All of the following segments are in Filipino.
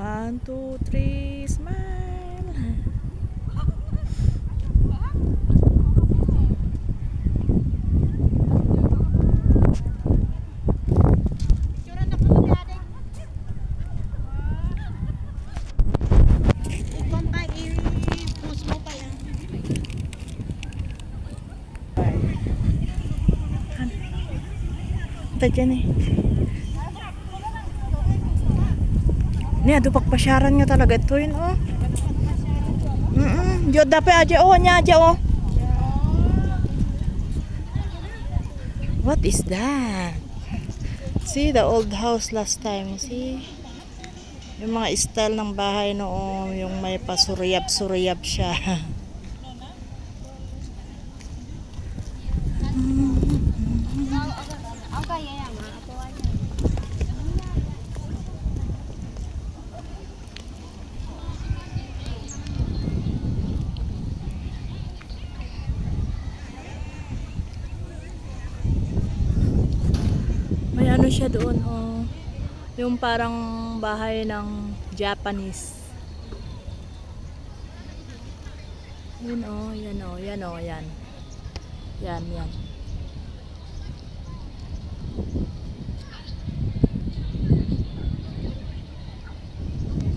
1, 2, 3, smile. Ito dyan eh. Niya, pagpasyaran nga talaga ito yun, oh. Diyo dapat aja, oh, niya aja, oh. What is that? See the old house last time, see? Yung mga style ng bahay noon, yung may pasuriyab-suriyab siya. May ano siya doon, oh. Yung parang bahay ng Japanese. Yun, oh, yan, oh, yan, oh, yan. Yan, yan.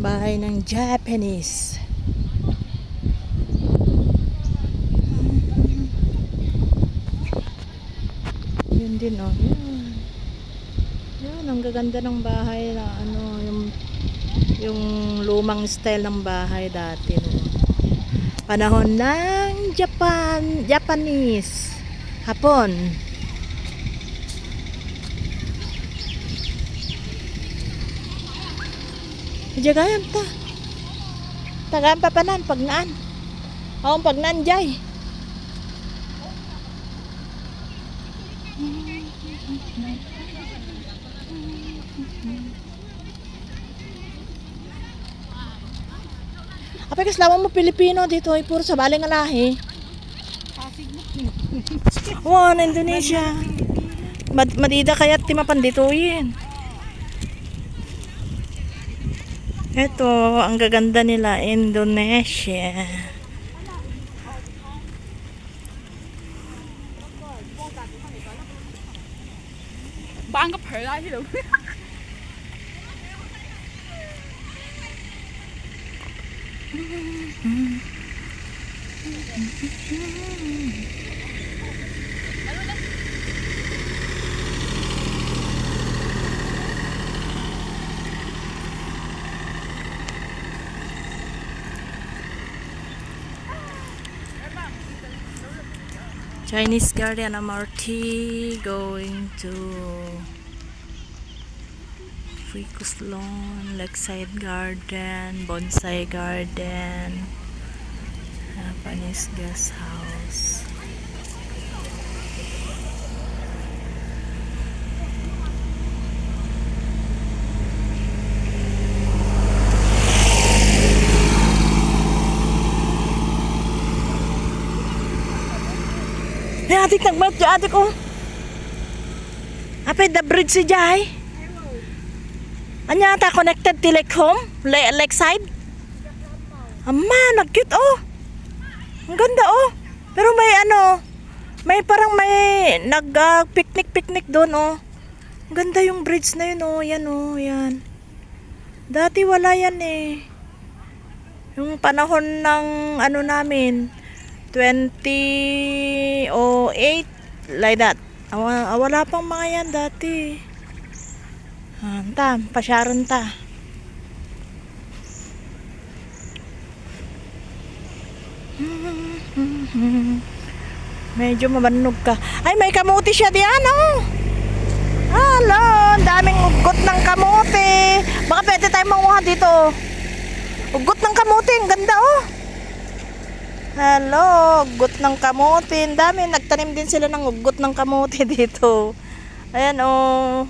Bahay ng Japanese. Yun din, oh. Yan. Yan, ang gaganda ng bahay na ano, yung lumang style ng bahay dati, no. Panahon ng Japanese. Hapon. Jagayan ta. Tagaan pa panan pagnaan. Ang pagnaan jay. Apay kaslawan mo Pilipino dito ay puro sa baling alahi. Wow, na Indonesia. Madida kaya timapan dito yun. Ito, ang gaganda nila, Indonesia. Bang ka pala hiyo. Chinese Garden MRT going to Ficus Lawn, Lakeside Garden, Bonsai Garden, Japanese Guest House. Hey, adik nagbat dyan, adik, oh. Apay, the bridge si Jai. Anya ta connected to Lake Home? Lakeside? Ama, nag-cute, oh. Ang ganda, oh. Pero may ano, may parang may nag-picnic doon, oh. Ang ganda yung bridge na yun, oh. Yan, oh, yan. Dati wala yan, eh. Yung panahon ng ano namin, 2008, like that. Wala pang mga yan dati. Pasyaran ta. Medyo mabanog ka. Ay, may kamuti siya diyan, oh. Hello, daming ugot ng kamuti. Baka pwede tayo manguha dito. Ugot ng kamuti, ang ganda, oh. Hello, ugot ng kamuti. Ang dami, nagtanim din sila ng ugot ng kamuti dito. Ayan, oh.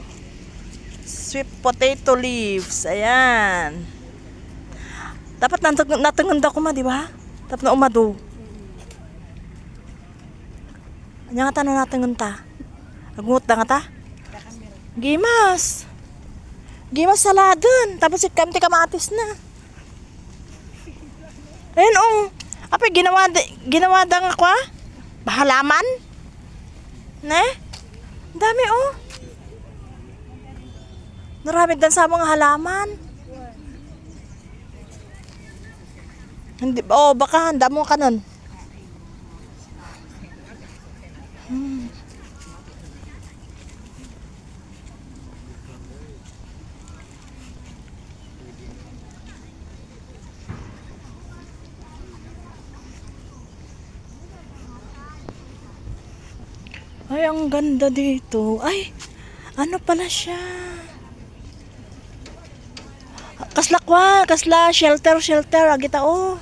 Sweet potato leaves. Ayan. Dapat natungunda ko ma, di ba? Dapat na umado. Anya nga tanong natin ngunta. Agungot na nga ta? Gimas. Gimas saladon. Tapos ikam ti kamatis na. Ayun oh. Apa ginawa dang ako ah? Bahalaman? Ne? Dami oh. Marami dan sa mga halaman. Hindi oh baka handa mo ka nun. Ay, ang ganda dito. Ay, ano pala siya? Kasla shelter agita oh.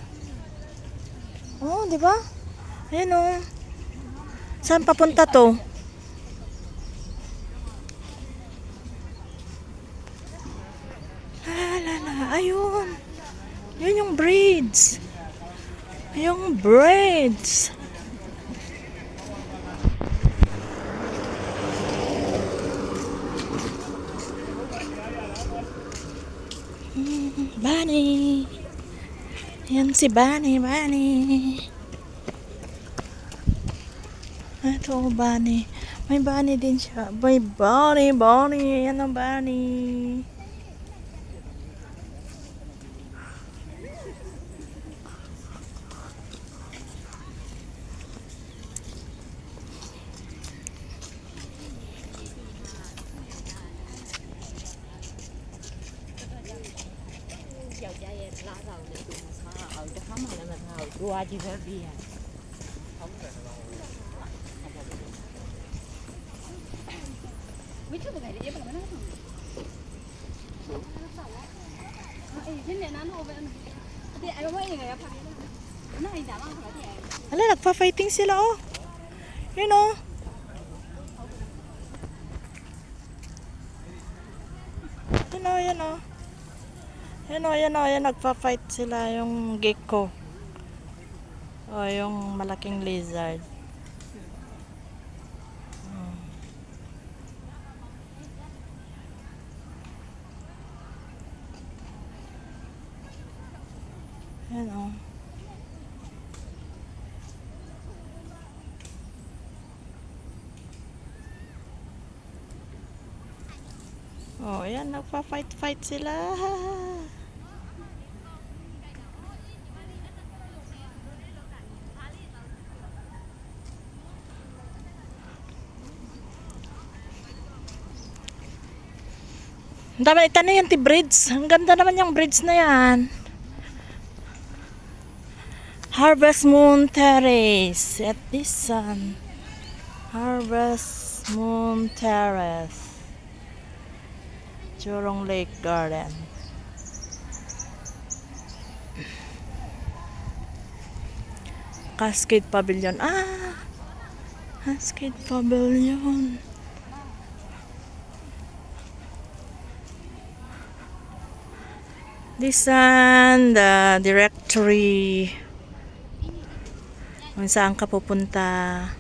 Oh, di ba? Ayun oh. Saan papunta to? Ayun. Yun yung braids. Yung braids. Bunny. Yan si Bunny. Ito, Bunny. May Bunny din siya. May Bunny. Yan ang Bunny. Hala, nagpa-fighting sila oh. Yun oh. Yan oh. Yan nagpa-fight sila yung gecko. O yung malaking lizard. Yan oh. Oh, yan nagpa-fight sila. Ang dami ito na yan, braids. Ang ganda naman yung braids na yan. Harvest Moon Terrace. At this sun. Harvest Moon Terrace. Jurong Lake Garden. Cascade Pavilion. Cascade Pavilion. This one, the directory. Kung saan ka pupunta.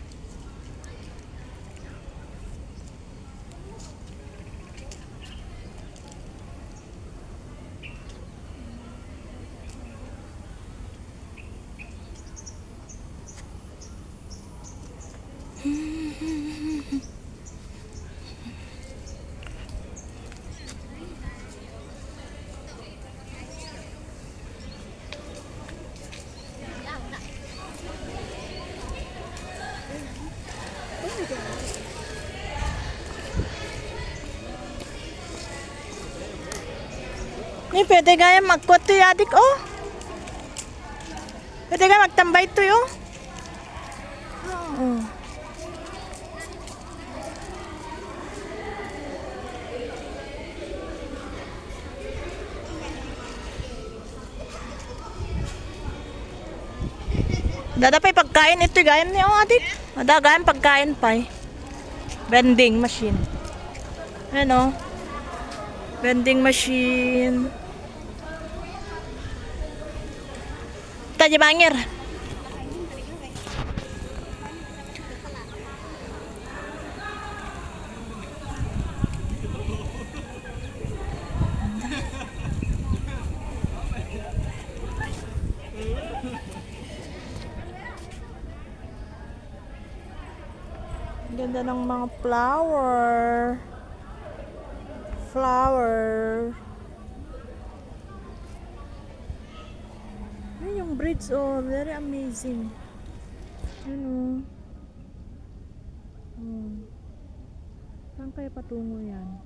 Ni pwede gaya magkwat to adik oh. Pwede gaya magtambay to oh. Oo. Dadapay pagkain ito gayam niya oh adik. Madagayam pagkain pa eh. Vending machine. Ano? Vending machine. Tadi bangir. Ganda ng mga flower. Flower. Ayun yung bridge, oh. Very amazing. Ayun, oh. Saan kaya patungo yan?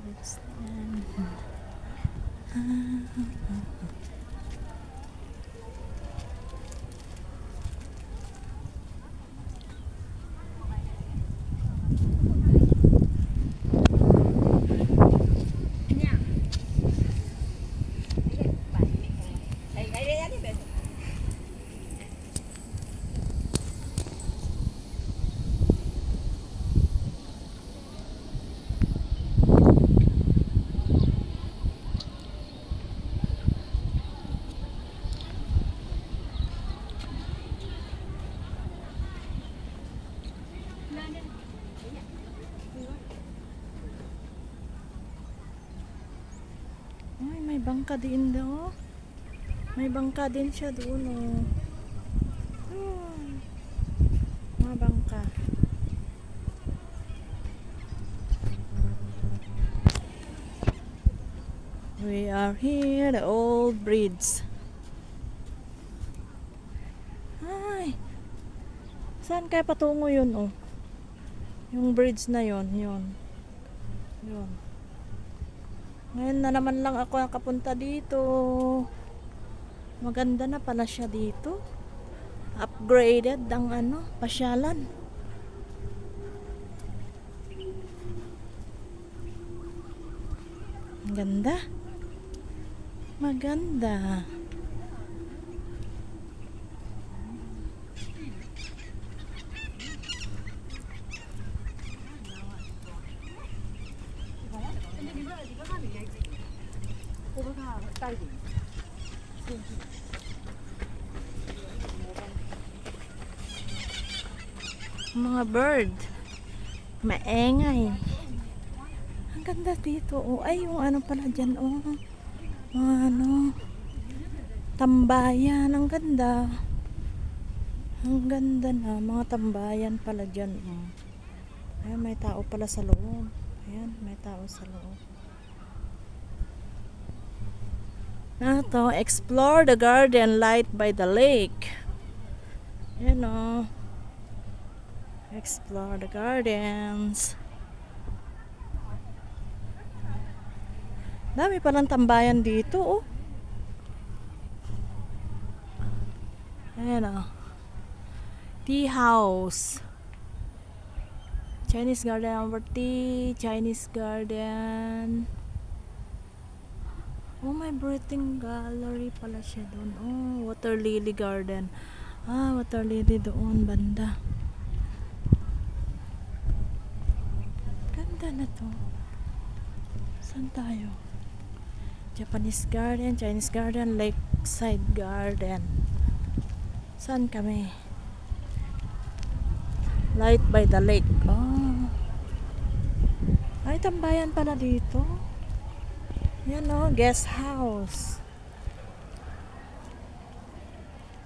Bridge stand. Ay, may bangka din daw. May bangka din siya doon, oh. Mga bangka. We are here, the old bridge. Ay, saan kaya patungo yun, oh? Yung bridge na yun, yun. Yun. Ngayon na naman lang ako nakapunta dito. Maganda na pala siya dito. Upgraded ang pasyalan. Ang ganda. Maganda. Mga bird. Maengay. Ang ganda dito. Oh, ay, yung pala dyan. Oh. Tambayan. Ang ganda. Ang ganda na. Mga tambayan pala dyan. Oh. Ayan, may tao pala sa loob. Ayan, may tao sa loob. Nato, explore the garden light by the lake. Ayan, oh. Explore the gardens. Dami palang tambayan dito, oh. Ayan, oh. Tea house. Chinese garden number tea. Chinese garden. Oh, my breathing gallery pala siya doon. Oh, water lily garden. Ah, water lily doon, banda. Ganda na to. Saan tayo? Japanese garden, Chinese garden, lakeside garden. Saan kami? Light by the lake. Oh. Ay, tambayan pala dito. Yan, oh, guest house.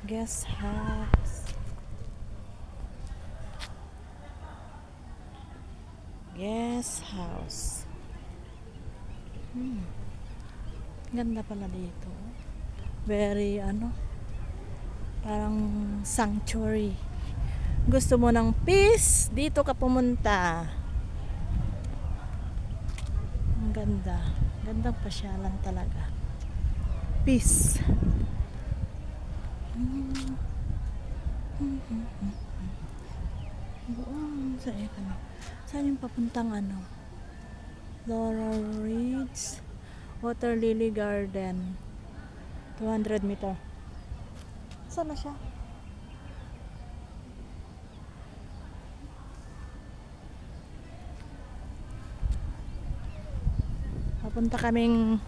Guest house. Guest house. Ganda pala dito. Very parang sanctuary. Gusto mo ng peace, dito ka pumunta. Ang ganda. Gandang pasyalan talaga. Peace. Saan yung papuntang Laurel Ridge Water Lily Garden, 200 meter. Saan na siya? Papunta kaming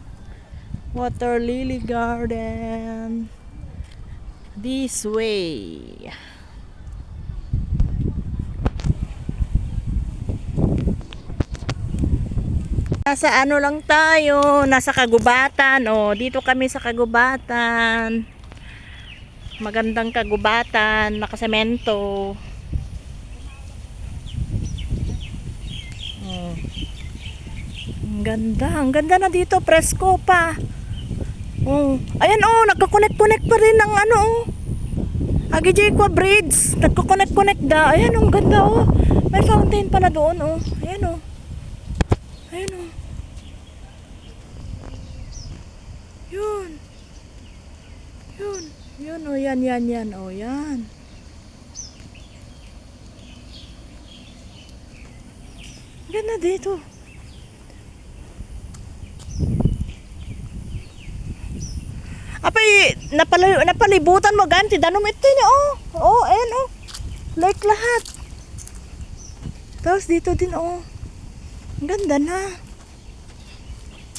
Water Lily Garden this way. Nasa lang tayo, nasa kagubatan. Oh, dito kami sa kagubatan. Magandang kagubatan, nakasemento. Oh. Ang ganda na dito, presko pa. Oh, ayan oh, nagko-connect pa rin ng ano oh. Agijekwa Bridge, nagko-connect da. Ayan oh, ang ganda oh. May fountain pala doon oh. Ayan oh. Ayan oh. Yun. Yun oh, yan oh, yan. Ganda dito. Apay, napalibutan mo ganti danom ito ni oh. Oh, ayan oh. Like lahat. Tapos dito din oh. Ang ganda na.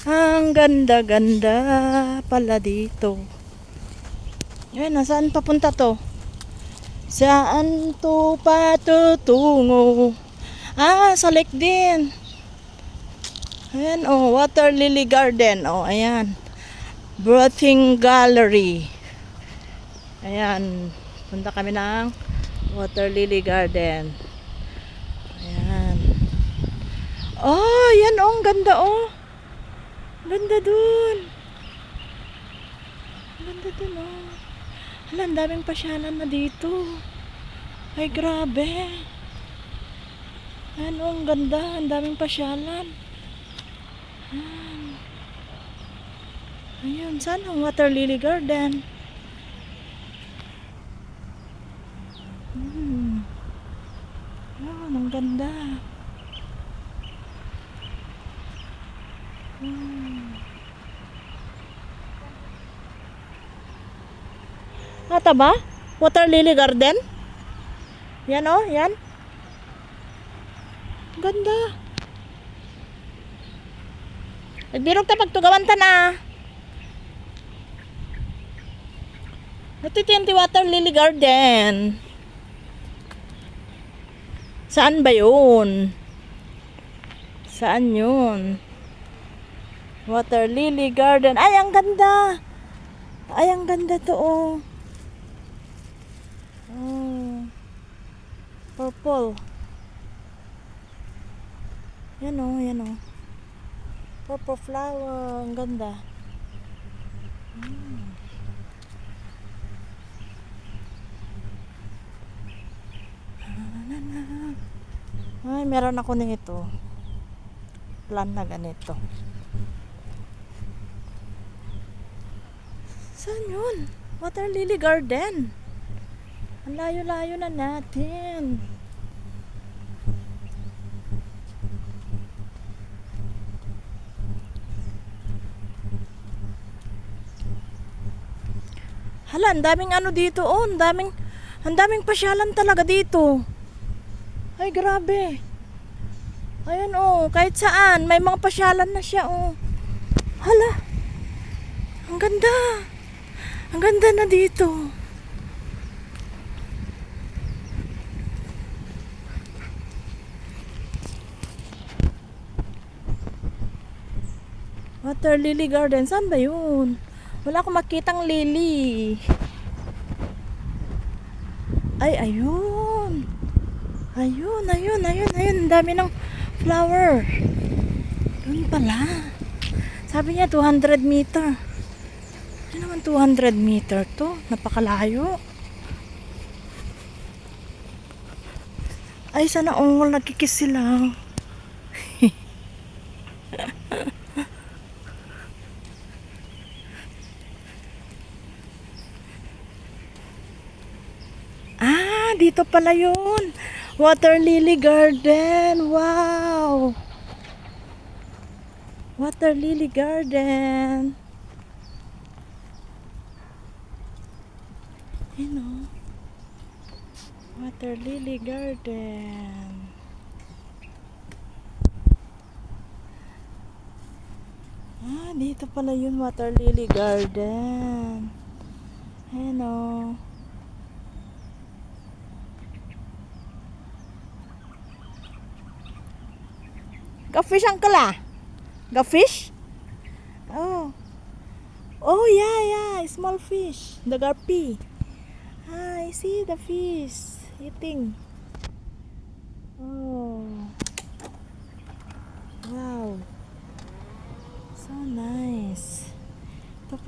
Ang ganda pala dito. Ayan, nasaan papunta to? Saan to patutungo? Ah, sa lake din. Ayan oh, Water Lily Garden. Oh, ayan. Breathing Gallery. Ayan. Punta kami ng Water Lily Garden. Ayan. Oh, yan oh. Ang ganda oh. Ganda dun. Ganda dun oh. Hala, ang daming pasyalan na dito. Ay, grabe. Ayan oh, ang ganda. Ang daming pasyalan. Ayan. Ayun, saan ang Water Lily Garden? Ayun, ang ganda. Ata ba? Water Lily Garden? Yan oh, yan. Ganda. Nagbirog ta pagtugawan ta na. Ito yung Water Lily Garden. Saan ba yun? Saan yun? Water Lily Garden. Ay, ang ganda. Ay, ang ganda to oh. Oh. Purple. Yan oh, yan oh. Purple flower. Ang ganda. Ay, meron ako nito. Plan na ganito. Saan yun? Water Lily Garden. Ang layo-layo na natin. Hala, ang daming ano dito oh. Ang daming pasyalan talaga dito. Ay, grabe. Ayan oh, kahit saan may mga pasyalan na siya oh. Hala. Ang ganda. Ang ganda na dito. Water Lily Garden, saan ba yun? Wala akong makitang lily. Ay, ayun. Ayun. Ang dami ng flower. Doon pala. Sabi niya 200 meter. Ano naman 200 meter to? Napakalayo. Ay, sana all nagkikis sila. Ah, dito pala yun. Water Lily Garden. Wow. Water Lily Garden. You know. Water Lily Garden. Ah, dito pala yun, Water Lily Garden. Ayan o. Ga-fish uncle ah? Ga-fish? Oh. Oh yeah, small fish. The garpy. Ah, I see the fish eating. Oh.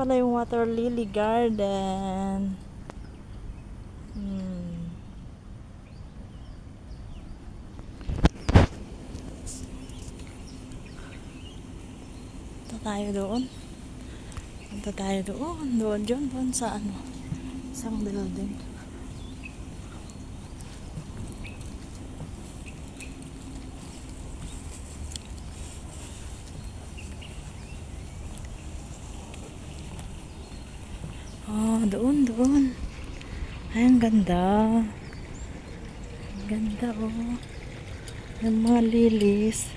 pala yung water lily garden. Punta tayo doon. Punta tayo doon. Doon sa ano. Isang building. Oh, doon. Ay, ang ganda. Ang ganda, oh. Yung mga lilies.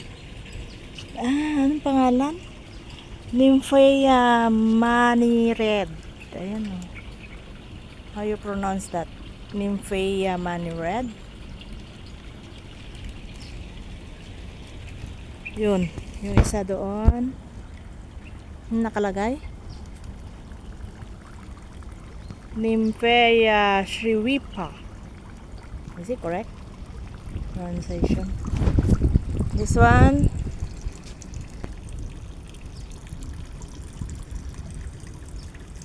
Anong pangalan? Nymphea mani red. Ayan, oh. How you pronounce that? Nymphea mani red. Yun. Yung isa doon. Nakalagay. Nymphea shriwipa. Is it correct? Pronunciation. This one.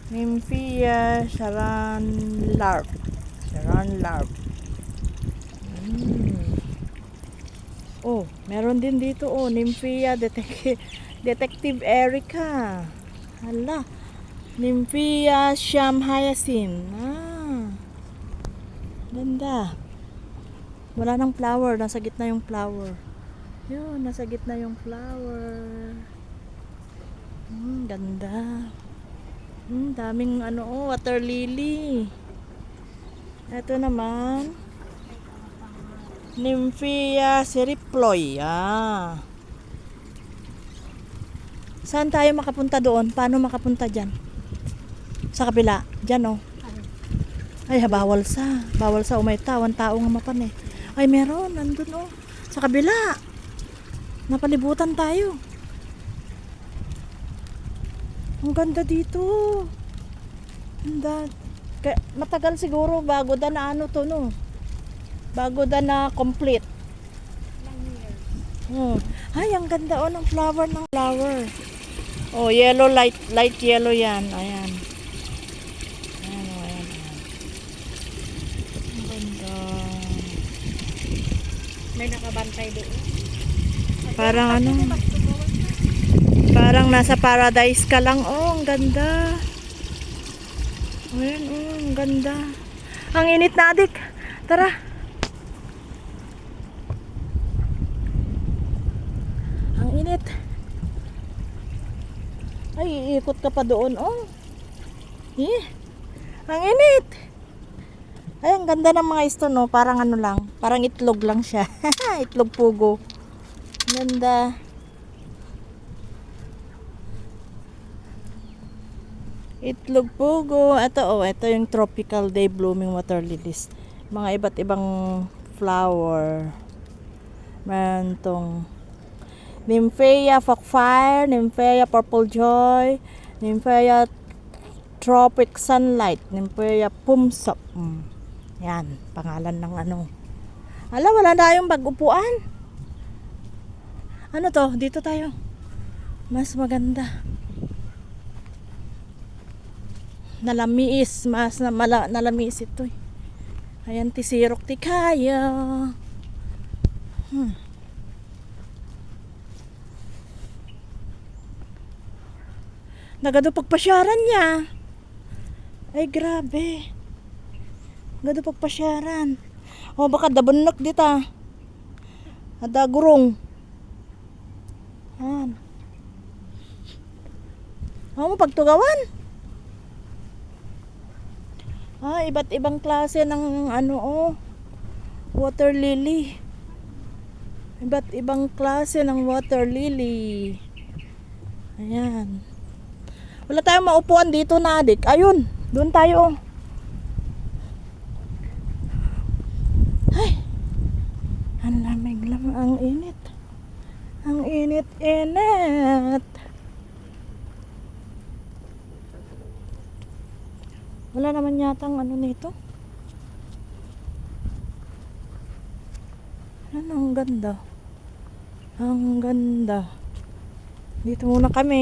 Nymphea sharon larp. Oh, meron din dito, oh. Nymphea Detective Erica. Hala. Nymphea Sham Hyacinth. Ganda. Wala nang flower. Nasa gitna yung flower. Yun, nasa gitna yung flower. Ganda. Daming water lily. Ito naman. Nymphea ceriploy. Saan tayo makapunta doon? Paano makapunta dyan? Sa kabila. Dyan, oh. Ay, bawal sa umaitawan. Tao nga mapan eh. Ay, meron. Nandun, oh. Sa kabila. Napalibutan tayo. Ang ganda dito. Matagal siguro bago na to, no? Bago na complete. Ay, ang ganda, oh, ng flower. Oh, yellow, light yellow yan. Ayan. Ayan. Ang ganda. May nakabantay doon. Parang nasa paradise ka lang. Oh, ang ganda. Ayan, oh, ang ganda. Ang init na, adik. Tara. Ang init. Ay, iikot ka pa doon, oh. Ang init. Ay, ang ganda ng mga isto, no? Parang lang. Parang itlog lang siya. Itlog pugo. Ganda. Itlog pugo. Ito yung tropical day blooming water lilies. Mga iba't ibang flower. Meron tong Nymphea Fockfire, Nymphea Purple Joy, Nymphea Tropic Sunlight, Nymphea Pumsop. Yan, pangalan ng wala tayong pag-upuan. Ano to? Dito tayo. Mas maganda. Nalamiis. Nalamiis ito eh. Ayan, tisirok ti kaya. Nagado pagpasyaran niya. Ay, grabe. Nagado pagpasyaran. O, baka dabunak dita. Ada gurong. Yan. Mo pagtugawan. Iba't ibang klase ng water lily. Iba't ibang klase ng water lily. Ayan. Wala tayong maupuan dito na, adik. Ayun, doon tayo. Ay. Ang lamig lang, ang init. Ang init. Wala naman yatang nito. Ang ganda. Ang ganda. Dito muna kami.